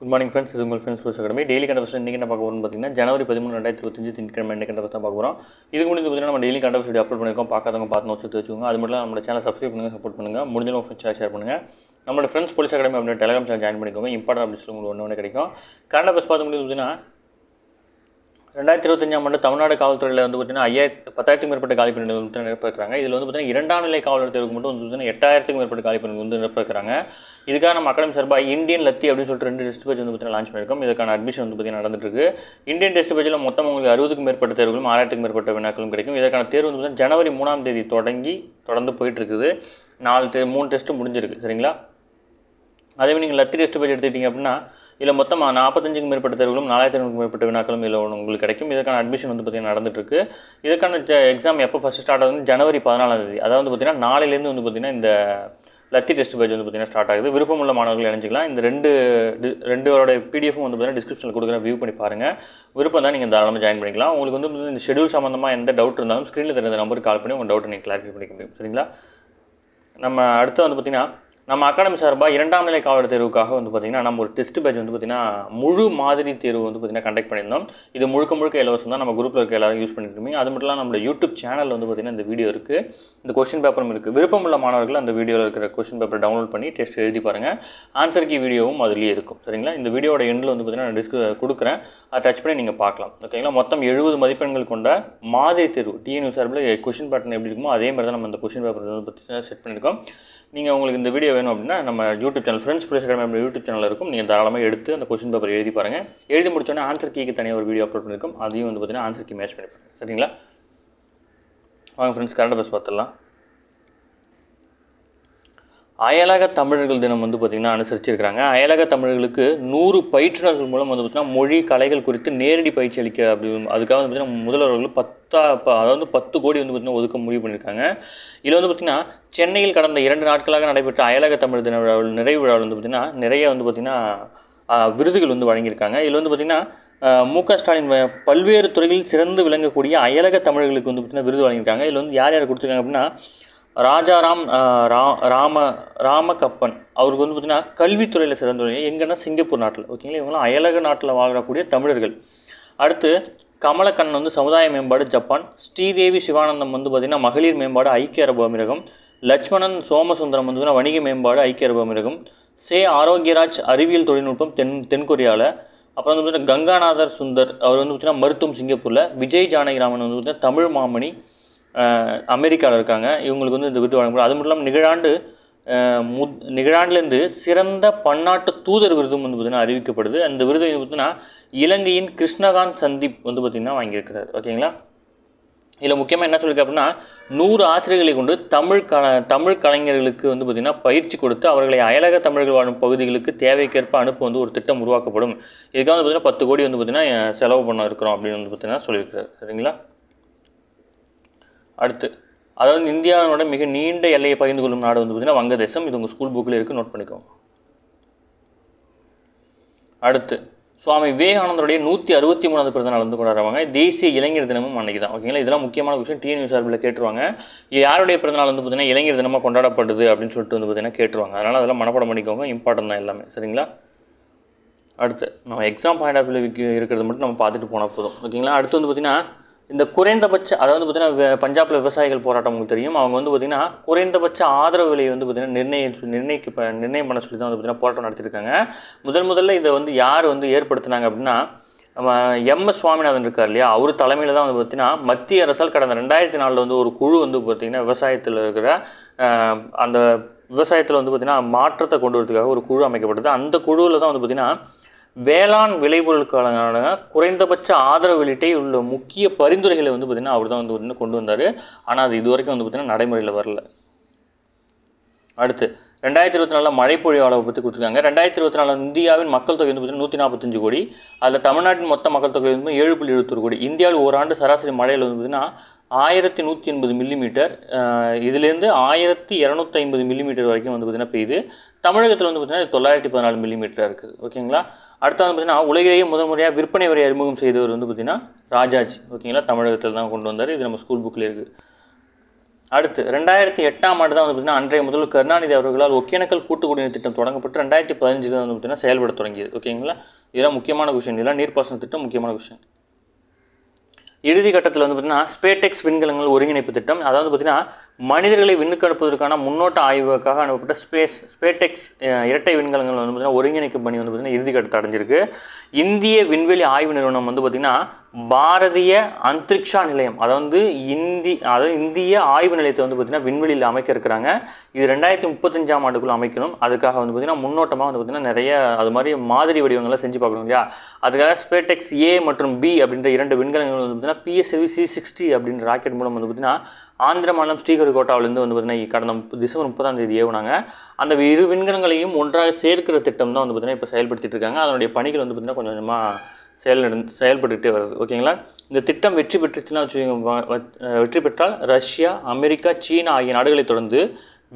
Good morning friends, இது உங்கள் friends sports academy. Daily கண்ட ஃபஸ்ட் இன்றைக்கி என்ன பார்க்க போகிறோம்னு பார்த்தீங்கன்னா ஜனவரி 13, 2025 திங்கட்கிழமை என்ன கண்ட ஃபஸ்ட் தான் பார்க்க போகிறோம். இதுக்கு முன்னாடி பார்த்தீங்கன்னா நம்ம டெய்லி கண்ட ஃபஸ்ட் வீடியோ அப்லோட் பண்ணியிருக்கோம். பார்க்காதவங்க பார்த்து நோட்ஸ் எடுத்து வச்சுக்கோங்க. அது மட்டும் நம்ம சேனல் சப்ஸ்கிரைப் பண்ணுங்கள், சப்போர்ட் பண்ணுங்கள். முடிஞ்சவங்க ஃப்ரெண்ட்ஸ் ஷேர் பண்ணுங்கள். நம்மளோட ஃப்ரெண்ட்ஸ் போலீஸ் அகாடமி அப்படின்னு டெலிகிராம் சேனல் ஜாயின் பண்ணிக்கோங்க. இம்பார்ட்டன்ட் அப்டேட்ஸ் உங்களுக்கு ஒன்று கிடைக்கும். கரண்ட் அஃபேர்ஸ் பார்த்து முடியும் பார்த்தீங்கன்னா 2025ஆம் ஆண்டு தமிழ்நாடு காவல்துறையில் வந்து பார்த்தீங்கன்னா 10,000க்கும் மேற்பட்ட காலி பணிகள் வந்து நிரப்பிருக்காங்க. இதில் வந்து பார்த்தீங்கன்னா 2ஆம் நிலை காவலர் தேர்வுக்கு மட்டும் வந்து பார்த்தீங்கன்னா 8,000க்கும் மேற்பட்ட காலி பணிகள் வந்து நிரப்பிருக்காங்க. இதுக்காக நம்ம அகாடமி சார்பாக இந்தியன் லத்தி அப்படின்னு சொல்லிட்டு 2 டெஸ்ட் பேஜ் வந்து பார்த்தீங்கன்னா லான்ச் பண்ணியிருக்கோம். இதுக்கான அட்மிஷன் வந்து பார்த்தீங்கன்னா நடந்துட்டு இருக்கு. இந்தியன் டெஸ்ட் பேஜில் மொத்தம் உங்களுக்கு 60க்கும் மேற்பட்ட தேர்வுகளும் 6,000க்கும் மேற்பட்ட வினாக்களும் கிடைக்கும். இதற்கான தேர்வு வந்து பார்த்தீங்கன்னா ஜனவரி 3ஆம் தேதி தொடர்ந்து போயிட்டு இருக்குது. 3 டெஸ்ட்டு முடிஞ்சிருக்கு. சரிங்களா? அதேமாதிரி நீங்கள் லத்தி டெஸ்ட் பேஜ் எடுத்துக்கிட்டீங்க அப்படின்னா இதில் மொத்தமாக 45க்கும் மேற்பட்ட தேர்வுகளும் 4,500க்கும் மேற்பட்ட வினாக்களும் இதில் உங்களுக்கு கிடைக்கும். இதற்கான அட்மிஷன் வந்து பார்த்தீங்கன்னா நடந்துட்டுருக்கு. இதற்கான எக்ஸாம் எப்போ ஃபஸ்ட்டு ஸ்டார்ட் ஆகுதுன்னு ஜனவரி 14ஆம் தேதி, அதாவது பார்த்தீங்கன்னா நாளையிலேருந்து வந்து பார்த்தீங்கன்னா இந்த லத்தி டெஸ்ட் பேஜ் வந்து பார்த்தீங்கன்னா ஸ்டார்ட் ஆகுது. விருப்பமுள்ள மாணவர்கள் இணைஞ்சிக்கலாம். இந்த ரெண்டோட பிடிஎஃப்பும் வந்து பார்த்தீங்கன்னா டிஸ்கிரிப்ஷனில் கொடுக்குறேன், வியூ பண்ணி பாருங்கள். விருப்பம் தான் நீங்கள் தாராளமாக ஜாயின் பண்ணிக்கலாம். உங்களுக்கு வந்து இந்த ஷெடியூல் சம்மந்தமாக எந்த டவுட் இருந்தாலும் ஸ்க்ரீனில் தெரிந்த நம்பருக்கு கால் பண்ணி உங்கள் டவுட்டை நீங்கள் கிளாரிஃபை பண்ணிக்க முடியும். சரிங்களா? நம்ம அடுத்து வந்து பார்த்திங்கன்னா நம்ம அகாடமி சார்பாக 2ஆம் நிலை காவலர் தேர்வுக்காக வந்து பார்த்திங்கன்னா நம்ம ஒரு டெஸ்ட் பேட்ச் வந்து பார்த்திங்கன்னா முழு மாதிரி தேர்வு வந்து பார்த்திங்கன்னா கண்டக்ட் பண்ணியிருந்தோம். இது முழுக்க இலவசம் தான். நம்ம குரூப்பில் இருக்க எல்லாரும் யூஸ் பண்ணிட்டுருக்கீங்க. அது மட்டும் இல்லாமல் நம்மளோட யூடியூப் சேனலில் வந்து பார்த்திங்கன்னா இந்த வீடியோ இருக்குது, இந்த கொஸ்டின் பேப்பரும் இருக்குது. விருப்பமுள்ள மாணவர்கள் அந்த வீடியோவில் இருக்கிற கொஸ்டின் பேப்பர் டவுன்லோட் பண்ணி டெஸ்ட் எழுதி பாருங்கள். ஆன்சர் கீ வீடியோவும் அதுலேயே இருக்கும். சரிங்களா? இந்த வீடியோட எண்டில் வந்து பார்த்திங்கன்னா நான் கொடுக்குறேன், அதை டச் பண்ணி நீங்கள் பார்க்கலாம். ஓகேங்களா? மொத்தம் 70 மதிப்பெண்கள் கொண்ட மாதிரி தேர்வு டிஎன்யூ சார்பில் கொஸ்டின் பேட்டர்ன் எப்படி இருக்குமோ அதே மாதிரி தான் நம்ம இந்த கொஸ்டின் பேப்பர் வந்து பார்த்திங்கன்னா செட் பண்ணியிருக்கோம். நீங்கள் உங்களுக்கு இந்த வீடியோ வேணும் அப்படின்னா நம்ம YouTube channel friends police academy YouTube channel இருக்கும். நீங்கள் தாராளமாக எடுத்து அந்த கொஸ்டின் பேப்பர் எழுதி பாருங்கள். எழுதி முடிச்சோன்னே ஆன்சர் கீக்கு தனியாக ஒரு வீடியோ அப்லோட் பண்ணியிருக்கோம். அதையும் வந்து பார்த்தீங்கன்னா ஆன்சர் கீ மேட்ச் பண்ணி பாருங்கள். சரிங்களா? வாங்க ஃப்ரெண்ட்ஸ், கரண்ட் அஃபேர்ஸ் பார்த்துடலாம். அயலக தமிழர்கள் தினம் வந்து பார்த்திங்கன்னா அனுசரிச்சிருக்கிறாங்க. அயலக தமிழர்களுக்கு 100 பயிற்றுநர்கள் மூலம் வந்து பார்த்திங்கன்னா மொழி கலைகள் குறித்து நேரடி பயிற்சி அளிக்க அதுக்காக வந்து பார்த்திங்கன்னா முதல்வர்கள் 10 கோடி வந்து பார்த்திங்கன்னா ஒதுக்க முடிவு பண்ணியிருக்காங்க. இதில் வந்து பார்த்திங்கன்னா சென்னையில் கடந்த 2 நாட்களாக நடைபெற்ற அயலக தமிழ் தின நிறைவு விழாவில் வந்து பார்த்திங்கன்னா நிறைய வந்து பார்த்திங்கன்னா விருதுகள் வந்து வழங்கியிருக்காங்க. இதில் வந்து பார்த்திங்கன்னா மு.க. ஸ்டாலின் பல்வேறு துறைகளில் சிறந்து விளங்கக்கூடிய அயலக தமிழர்களுக்கு வந்து பார்த்திங்கன்னா விருது வழங்கியிருக்காங்க. இதில் வந்து யார் கொடுத்துருக்காங்க அப்படின்னா ராஜாராம் ராமகப்பன் அவருக்கு வந்து பார்த்திங்கன்னா கல்வித்துறையில் சிறந்த எங்கன்னா சிங்கப்பூர் நாட்டில். ஓகேங்களா? இவங்களாம் அயலக நாட்டில் வாழக்கூடிய தமிழர்கள். அடுத்து கமலக்கண்ணன் வந்து சமுதாய மேம்பாடு ஜப்பான். ஸ்ரீதேவி சிவானந்தம் வந்து பார்த்திங்கன்னா மகளிர் மேம்பாடு ஐக்கிய அரபு அமீரகம். லட்சுமணன் சோமசுந்தரம் வந்து பார்த்திங்கன்னா வணிக மேம்பாடு ஐக்கிய அரபு அமீரகம். ஆரோக்கியராஜ் அறிவியல் தொழில்நுட்பம் தென்கொரியாவில். அப்புறம் வந்து பார்த்திங்கன்னா கங்காநாதர் சுந்தர் அவர் வந்து பார்த்திங்கன்னா மருத்துவம் சிங்கப்பூரில். விஜய் ஜானகிராமன் வந்து பார்த்திங்கன்னா தமிழ் மாமணி அமெரிக்காவில் இருக்காங்க. இவங்களுக்கு வந்து இந்த விருது வழங்கப்படும். அது மட்டும் இல்லாமல் நிகழாண்டுலேருந்து சிறந்த பன்னாட்டு தூதர் விருதும் வந்து பார்த்திங்கன்னா அறிவிக்கப்படுது. அந்த விருது பார்த்திங்கன்னா இலங்கையின் கிருஷ்ணகாந்த் சந்தீப் வந்து பார்த்திங்கன்னா வாங்கியிருக்கிறார். ஓகேங்களா? இதில் முக்கியமாக என்ன சொல்லியிருக்க அப்படின்னா 100 ஆசிரியர்களை கொண்டு தமிழ் கலைஞர்களுக்கு வந்து பார்த்திங்கன்னா பயிற்சி கொடுத்து அவர்களை அயலக தமிழர்கள் வாழும் பகுதிகளுக்கு தேவைக்கேற்ப அனுப்ப வந்து ஒரு திட்டம் உருவாக்கப்படும். இதுக்காக வந்து பார்த்திங்கன்னா 10 கோடி வந்து பார்த்திங்கன்னா செலவு பண்ண இருக்கிறோம் அப்படின்னு வந்து பார்த்திங்கன்னா சொல்லியிருக்கிறார். சரிங்களா? அடுத்து அதாவது இந்தியாவோட மிக நீண்ட எல்லையை பகிர்ந்து கொள்ளும் நாடு வந்து பார்த்திங்கன்னா வங்கதேசம். இது உங்கள் ஸ்கூல் புக்கில் இருக்குது, நோட் பண்ணிக்கோங்க. அடுத்து சுவாமி விவேகானந்தருடைய 163வது பிறந்த நாள் வந்து கொண்டாடுறாங்க. தேசிய இளைஞர் தினமும் அன்றைக்கி தான். ஓகேங்களா? இதெல்லாம் முக்கியமான விஷயம். டிஎன்யூ சார்பில் கேட்டுருவாங்க, யாருடைய பிறந்தநாள் வந்து பார்த்திங்கன்னா இளைஞர் தினமாக கொண்டாடப்படுது அப்படின்னு சொல்லிட்டு வந்து பார்த்திங்கன்னா கேட்டுருவாங்க. அதனால் அதெல்லாம் மனப்பாடம் பண்ணிக்கோங்க, இம்பார்ட்டன் தான் எல்லாமே. சரிங்களா? அடுத்து நம்ம எக்ஸாம் பாயிண்ட் ஆஃப் வியூ இருக்கிறது மட்டும் நம்ம பார்த்துட்டு போனால் போதும். ஓகேங்களா? அடுத்து வந்து பார்த்திங்கன்னா இந்த குறைந்தபட்ச அதாவது பார்த்திங்கன்னா பஞ்சாபில் விவசாயிகள் போராட்டம் உங்களுக்கு தெரியும். அவங்க வந்து பார்த்திங்கன்னா குறைந்தபட்ச ஆதரவு விலையை வந்து பார்த்திங்கன்னா நிர்ணயம் பண்ண சொல்லி தான் வந்து பார்த்திங்கன்னா போராட்டம் நடத்தியிருக்காங்க. முதல்ல இதை வந்து யார் வந்து ஏற்படுத்தினாங்க அப்படின்னா நம்ம எம்.எஸ். சுவாமிநாதன் இருக்கார் இல்லையா, அவர் தலைமையில் தான் வந்து பார்த்திங்கன்னா மத்திய அரசால் கடந்த 2004 வந்து ஒரு குழு வந்து பார்த்திங்கன்னா விவசாயத்தில் இருக்கிற அந்த விவசாயத்தில் வந்து பார்த்திங்கன்னா மாற்றத்தை கொண்டு வரதுக்காக ஒரு குழு அமைக்கப்பட்டது. அந்த குழுவில் தான் வந்து பார்த்திங்கன்னா வேளாண் விளைபொருட்களுக்கான குறைந்தபட்ச ஆதரவு வெளியீட்டை உள்ள முக்கிய பரிந்துரைகளை வந்து பார்த்திங்கன்னா அவர் தான் வந்து பார்த்திங்கன்னா கொண்டு வந்தார். ஆனால் அது இதுவரைக்கும் வந்து பார்த்திங்கன்னா நடைமுறையில் வரல. அடுத்து 2024 மழைப்பொழிவு அளவை பற்றி கொடுத்துருக்காங்க. 2024 இந்தியாவின் மக்கள் தொகை வந்து பார்த்திங்கன்னா 145 கோடி. அதில் தமிழ்நாட்டின் மொத்த மக்கள் தொகை வந்து 7.71 கோடி. இந்தியாவில் ஓராண்டு சராசரி மழையில் வந்து பார்த்திங்கன்னா 1180 மில்லிமீட்டர், இதுலேருந்து 1250 மில்லிமீட்டர் வரைக்கும் வந்து பார்த்திங்கன்னா பெய்யுது. தமிழகத்தில் வந்து பார்த்திங்கன்னா 914 மில்லிமீட்டராக இருக்குது. ஓகேங்களா? அடுத்து வந்து பார்த்திங்கன்னா உலகிலேயே முதல் முறையாக விற்பனை வரி அறிமுகம் செய்தவர் வந்து பார்த்திங்கன்னா ராஜாஜி. ஓகேங்களா? தமிழகத்தில் தான் கொண்டு வந்தார். இது நம்ம ஸ்கூல் புக்கில் இருக்குது. அடுத்து 2008ஆம் ஆண்டு தான் வந்து பார்த்திங்கன்னா அன்றைய முதல்வர் கருணாநிதி அவர்களால் ஒகேனக்கல் கூட்டு குடிநீர் திட்டம் தொடங்கப்பட்டு 2015 வந்து பார்த்திங்கன்னா செயல்பட தொடங்கியது. ஓகேங்களா, இதெல்லாம் முக்கியமான விஷயம், இதெல்லாம் நீர்ப்பாசன திட்டம் முக்கியமான விஷயம். இறுதி கட்டத்தில் வந்து பார்த்திங்கன்னா ஸ்பேடெக்ஸ் விண்கலங்கள் ஒருங்கிணைப்பு திட்டம், அதாவது பார்த்திங்கன்னா மனிதர்களை விண்ணுக்கு அனுப்புவதற்கான முன்னோட்ட ஆய்வுக்காக அனுப்பப்பட்ட ஸ்பேடெக்ஸ் இரட்டை விண்கலங்கள் வந்து பார்த்திங்கன்னா ஒருங்கிணைக்கும் பணி வந்து பார்த்திங்கன்னா இறுதி கட்டத்தை அடைஞ்சிருக்கு. இந்திய விண்வெளி ஆய்வு நிறுவனம் வந்து பார்த்திங்கன்னா பாரதிய அந்தரிக்ஷா நிலையம், அதாவது இந்திய ஆய்வு நிலையத்தை வந்து பார்த்திங்கன்னா விண்வெளியில் அமைக்க இருக்கிறாங்க. இது 2035ஆம் ஆண்டுக்குள்ளே அமைக்கணும். அதுக்காக வந்து பார்த்திங்கன்னா முன்னோட்டமாக வந்து பார்த்திங்கன்னா நிறைய அது மாதிரி மாதிரி வடிவங்கள்லாம் செஞ்சு பார்க்கணும் இல்லையா. அதுக்காக ஸ்பேடெக்ஸ் ஏ மற்றும் பி அப்படின்ற 2 விண்கலங்கள் வந்து பார்த்திங்கன்னா PSLV C60 அப்படின்ற ராக்கெட் மூலம் வந்து பார்த்திங்கன்னா ஆந்திர மாநிலம் ஸ்ரீஹரிகோட்டாவிலேருந்து வந்து பார்த்திங்கன்னா கடந்த டிசம்பர் 30ஆம் தேதி ஏவுனாங்க. அந்த இரு விண்கலங்களையும் ஒன்றாக சேர்க்கிற திட்டம் தான் வந்து பார்த்திங்கன்னா இப்போ செயல்படுத்திட்டு இருக்காங்க. அதனுடைய பணிகள் வந்து பார்த்திங்கன்னா கொஞ்சம் கொஞ்சமாக செயல்பட்டுகிட்டே வருது. ஓகேங்களா, இந்த திட்டம் வெற்றி பெற்றால் ரஷ்யா, அமெரிக்கா, சீனா ஆகிய நாடுகளை தொடர்ந்து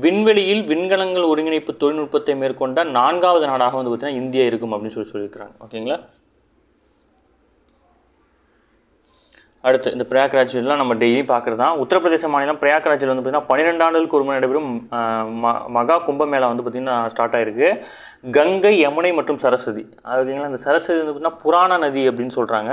விண்வெளியில் விண்கலங்கள் ஒருங்கிணைப்பு தொழில்நுட்பத்தை மேற்கொண்ட 4வது நாடாக வந்து பார்த்திங்கன்னா இந்தியா இருக்கும் அப்படின்னு சொல்லியிருக்கிறாங்க. ஓகேங்களா, அடுத்து இந்த பிரயாக்ராஜ்லாம் நம்ம டெய்லி பார்க்குறது தான். உத்தரப்பிரதேச மாநிலம் பிரயாக்ராஜில் வந்து பார்த்திங்கன்னா 12 ஆண்டுகளுக்கு ஒரு முறை நடைபெறும் மகா கும்பமேளா வந்து பார்த்திங்கன்னா ஸ்டார்ட் ஆகிருக்கு. கங்கை, யமுனை மற்றும் சரஸ்வதி, ஓகேங்களா, இந்த சரஸ்வதி வந்து பார்த்திங்கன்னா புராண நதி அப்படின்னு சொல்கிறாங்க.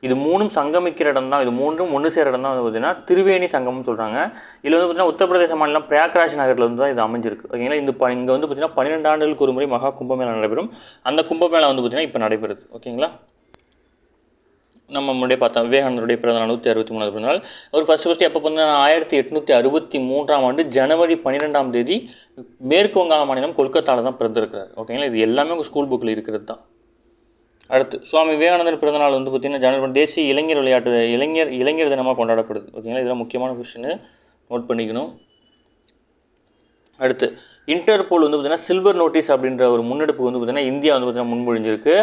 இது 3ம் சங்கமிக்கிற இடம் தான், இது 3ம் ஒன்று சேர இடம் தான் வந்து பார்த்திங்கன்னா திரிவேணி சங்கம்னு சொல்கிறாங்க. இதில் வந்து பார்த்திங்கன்னா உத்தரப்பிரதேச மாநிலம் பிரயாக்ராஜ் நகரில் வந்து தான் இது அமைஞ்சிருக்கு. ஓகேங்களா, இங்கே வந்து பார்த்திங்கன்னா 12 ஆண்டுகளுக்கு ஒரு முறை மகா கும்பமேளா நடைபெறும். அந்த கும்பமேளா வந்து பார்த்திங்கன்னா இப்போ நடைபெறுது. ஓகேங்களா, நம்ம முன்னாடியே பார்த்தோம் விவேகானந்தருடைய பிறந்தநாள் 163வது பிறந்தநாள். அவர் ஃபஸ்ட்டு எப்போ பிறந்த 1863ஆம் ஆண்டு ஜனவரி 12ஆம் தேதி மேற்கு வங்காள மாநிலம் கொல்கத்தாவில் தான் பிறந்திருக்கிறார். ஓகேங்களா, இது எல்லாமே உங்கள் ஸ்கூல் புக்கில் இருக்கிறது தான். அடுத்து சுவாமி விவேகானந்தர் பிறந்தநாள் வந்து பார்த்திங்கன்னா ஜனவரி தேசிய இளைஞர் தினமாக கொண்டாடப்படுது. ஓகேங்களா, இதெல்லாம் முக்கியமான விஷயம்னு நோட் பண்ணிக்கணும். அடுத்து இன்டர்போல் வந்து பார்த்திங்கன்னா சில்வர் நோட்டீஸ் அப்படின்ற ஒரு முன்னெடுப்பு வந்து பார்த்திங்கன்னா இந்தியா வந்து பார்த்திங்கன்னா முன்மொழிஞ்சிருக்கு.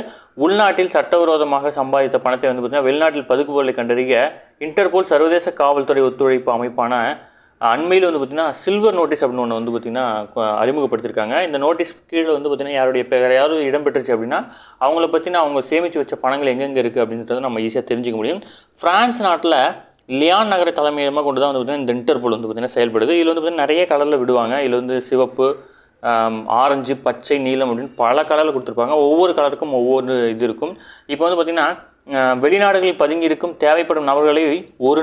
உள்நாட்டில் சட்டவிரோதமாக சம்பாதித்த பணத்தை வந்து பார்த்திங்கன்னா வெளிநாட்டில் பதுக்குபொருளை கண்டறிய இன்டர்போல் சர்வதேச காவல்துறை ஒத்துழைப்பு அமைப்பான அண்மையில் வந்து பார்த்திங்கன்னா சில்வர் நோட்டீஸ் அப்படின்னு ஒன்று வந்து பார்த்திங்கன்னா அறிமுகப்படுத்தியிருக்காங்க. இந்த நோட்டீஸ் கீழே வந்து பார்த்திங்கன்னா யாராவது இடம் பெற்றுச்சு அப்படின்னா அவங்கள பற்றினா அவங்க சேமித்து வச்ச பணங்கள் எங்கெங்கே இருக்குது அப்படின்றத நம்ம ஈஸியாக தெரிஞ்சுக்க முடியும். ஃப்ரான்ஸ் நாட்டில் லியான் நகரை தலைமையிடமாக கொண்டு தான் வந்து பார்த்திங்கன்னா இந்த இன்டர்போல் வந்து பார்த்திங்கன்னா செயல்படுது. இதில் வந்து பார்த்திங்கன்னா நிறைய கலரில் விடுவாங்க. இதில் வந்து சிவப்பு, ஆரஞ்சு, பச்சை, நீலம் அப்படின்னு பல கலரில் கொடுத்துருப்பாங்க. ஒவ்வொரு கலருக்கும் ஒவ்வொரு இது இருக்கும். இப்போ வந்து பார்த்திங்கன்னா வெளிநாடுகளில் பதுங்கி இருக்கும் தேவைப்படும் நபர்களை ஒரு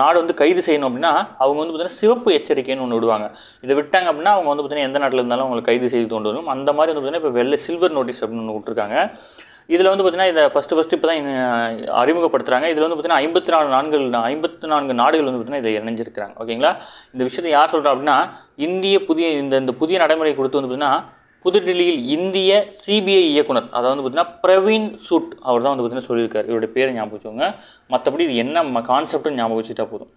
நாடு வந்து கைது செய்யணும் அப்படின்னா அவங்க வந்து பார்த்திங்கன்னா சிவப்பு எச்சரிக்கைன்னு ஒன்று விடுவாங்க. இதை விட்டாங்க அப்படின்னா அவங்க வந்து பார்த்திங்கன்னா எந்த நாட்டில் இருந்தாலும் அவங்களை கைது செய்து கொண்டு வரும். அந்த மாதிரி வந்து பார்த்திங்கன்னா இப்போ சில்வர் நோட்டீஸ் அப்படின்னு ஒன்று விட்டுருக்காங்க. இதில் வந்து பார்த்திங்கன்னா இதை ஃபஸ்ட்டு இப்போ தான் அறிமுகப்படுத்துகிறாங்க. இதில் வந்து பார்த்திங்கன்னா 54 நாடுகள் வந்து பார்த்திங்கன்னா இதை இணைஞ்சிருக்கிறாங்க. ஓகேங்களா, இந்த விஷயத்தை யார் சொல்கிறா அப்படின்னா இந்த புதிய நடைமுறை கொடுத்து வந்து பார்த்திங்கன்னா புதுடில்லியில் இந்திய CBI இயக்குனர், அதாவது வந்து பார்த்திங்கன்னா பிரவீன் சூட், அவர் தான் வந்து பார்த்திங்கன்னா சொல்லியிருக்காரு. இவருடைய பேரை ஞாபகம் வச்சுக்கோங்க, மற்றபடி இது என்ன கான்செப்ட்னு ஞாபகம் வச்சுட்டா போதும்.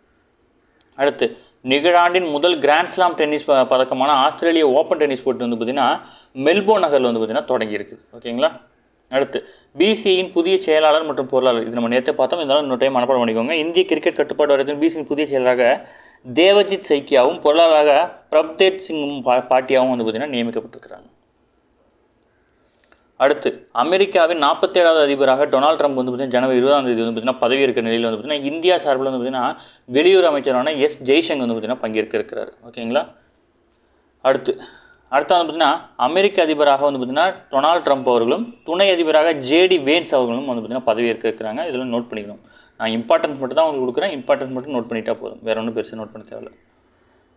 அடுத்து நிகழாண்டின் முதல் கிராண்ட்ஸ்லாம் டென்னிஸ் பதக்கமான ஆஸ்திரேலிய ஓப்பன் டென்னிஸ் போட்டி வந்து பார்த்திங்கன்னா மெல்போர்ன் நகரில் வந்து பார்த்திங்கன்னா தொடங்கியிருக்கு. ஓகேங்களா, அடுத்து BCIயின் புதிய செயலாளர் மற்றும் பொருளாளர், இது நம்ம நேற்றே பார்த்தோம், இருந்தாலும் இன்னொரு டைம் மனப்பாடம் பண்ணிக்கோங்க. இந்திய கிரிக்கெட் கட்டுப்பாடு வாரியத்தின் BCIயின் புதிய செயலராக தேவஜித் சைக்கியாவும் பொருளாளராக பிரப்தேத் சிங்கும் பாட்டியாவும் வந்து பார்த்திங்கன்னா நியமிக்கப்பட்டிருக்கிறாங்க. அடுத்து அமெரிக்காவின் 47வது அதிபராக டொனால்ட் ட்ரம்ப் வந்து பார்த்திங்கன்னா ஜனவரி 20ஆம் தேதி வந்து பார்த்திங்கன்னா பதவியேற்கிற நிலையில் வந்து பார்த்திங்கன்னா இந்தியா சார்பில் வந்து பார்த்திங்கன்னா வெளியுறவு அமைச்சரான ஜெய்சங்கர் வந்து பார்த்திங்கன்னா பங்கேற்க இருக்கிறார். ஓகேங்களா, அடுத்து வந்து பார்த்திங்கன்னா அமெரிக்க அதிபராக வந்து பார்த்திங்கன்னா டொனால்ட் ட்ரம்ப் அவர்களும் துணை அதிபராக JD வேன்ஸ் அவர்களும் வந்து பார்த்திங்கன்னா பதவியேற்க இருக்கிறாங்க. இதெல்லாம் நோட் பண்ணிக்கணும். நான் இம்பார்ட்டன்ஸ் மட்டும் தான் உங்களுக்கு கொடுக்குறேன், இம்பார்ட்டன்ஸ் மட்டும் நோட் பண்ணிட்டா போதும், வேறு ஒன்றும் பெருசாக நோட் பண்ண தேவையில்லை.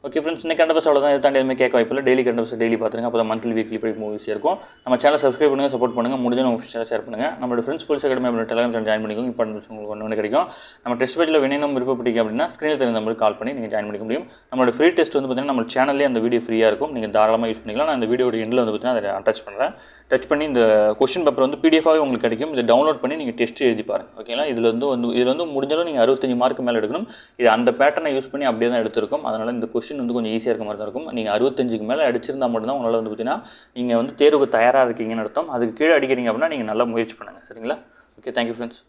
ஓகே ஃப்ரெண்ட்ஸ், இன்னைக்கு கரண்ட் அஃபேர்ஸ் அவ்வளோதான். இதை தாண்டி எதுவுமே கேட்க வாய்ப்பில்லை. டெய்லி கரண்ட் அஃபேர்ஸ் டெய்லி பார்த்துருங்க, அப்போ தான் மந்த்லி வீக்லி படிக்கும் ஈஸியாக இருக்கும். நம்ம சேனல் சப்ஸ்கிரைப் பண்ணுங்கள், சப்போர்ட் பண்ணுங்கள், முடிஞ்ச உங்கள் ஃப்ரெண்ட்ஸ் ஷேர் பண்ணுங்கள். நம்மளோட ஃப்ரெண்ட்ஸ் போலீஸ் அகாடமி அப்படி டெலிகிராம் சேனல் ஜாயின் பண்ணிக்கோங்க. இம்பார்ட்டன்ஸ் உங்களுக்கு ஒன்று கிடைக்கும். நம்ம டெஸ்ட் பேஜில் வேணும் விருப்பப்பட்டீங்க அப்படின்னா ஸ்க்ரீனில் தெரிஞ்ச நம்பருக்கு கால் பண்ணி நீங்கள் ஜாயின் பண்ணிக்க முடியும். நம்மளோட ஃப்ரீ டெஸ்ட் வந்து பார்த்திங்கன்னா நம்ம சேனல்லே அந்த வீடியோ ஃப்ரீயாக இருக்கும், நீங்கள் தாராளமாக யூஸ் பண்ணிக்கலாம். நான் இந்த வீடியோட எண்டில் வந்து பார்த்திங்கன்னா அதை அட்டாச் பண்ணுறேன். டச் பண்ணி இந்த கொஸ்டின் பேப்பர் வந்து PDF-ஆகவே உங்களுக்கு கிடைக்கும். இதை டவுன்லோட் பண்ணி நீங்கள் டெஸ்ட் எழுதி பாருங்கள். ஓகேங்களா, இதில் வந்து முடிஞ்சாலும் நீங்கள் 65 மார்க்கு மேலே எடுக்கணும். இது அந்த பேட்டர்னை யூஸ் பண்ணி அப்படியே தான் எடுத்திருக்கும். அதனால் இந்த கொஸ்டின் வந்து கொஞ்சம் ஈஸியாக இருக்க மாதிரி தான் இருக்கும். நீங்கள் 65க்கு மேலே அடிச்சிருந்தால் மட்டும்தான் உங்களால் வந்து பார்த்தீங்கன்னா நீங்கள் வந்து தேர்வுக்கு தயாராக இருக்கீங்கன்னு அர்த்தம். அதுக்கு கீழே அடிக்கிறீங்க அப்படின்னா நீங்கள் நல்லா முயற்சி பண்ணுங்கள். சரிங்களா, ஓகே, தேங்க்யூ ஃப்ரெண்ட்ஸ்.